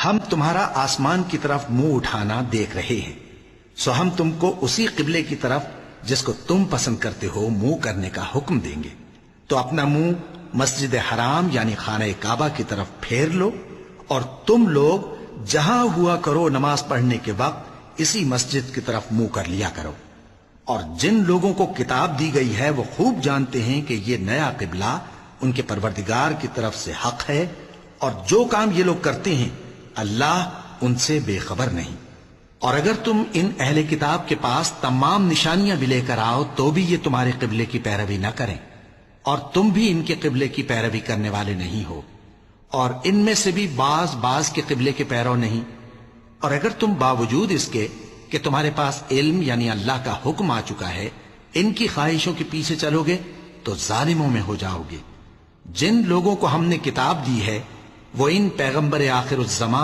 ہم تمہارا آسمان کی طرف منہ اٹھانا دیکھ رہے ہیں، سو ہم تم کو اسی قبلے کی طرف جس کو تم پسند کرتے ہو منہ کرنے کا حکم دیں گے، تو اپنا منہ مسجد حرام یعنی خانہ کعبہ کی طرف پھیر لو، اور تم لوگ جہاں ہوا کرو نماز پڑھنے کے وقت اسی مسجد کی طرف منہ کر لیا کرو۔ اور جن لوگوں کو کتاب دی گئی ہے وہ خوب جانتے ہیں کہ یہ نیا قبلہ ان کے پروردگار کی طرف سے حق ہے، اور جو کام یہ لوگ کرتے ہیں اللہ ان سے بے خبر نہیں۔ اور اگر تم ان اہل کتاب کے پاس تمام نشانیاں بھی لے کر آؤ تو بھی یہ تمہارے قبلے کی پیروی نہ کریں، اور تم بھی ان کے قبلے کی پیروی کرنے والے نہیں ہو، اور ان میں سے بھی بعض کے قبلے کے پیرو نہیں۔ اور اگر تم باوجود اس کے کہ تمہارے پاس علم یعنی اللہ کا حکم آ چکا ہے ان کی خواہشوں کے پیچھے چلو گے تو ظالموں میں ہو جاؤ گے۔ جن لوگوں کو ہم نے کتاب دی ہے وہ ان پیغمبر آخر الزمان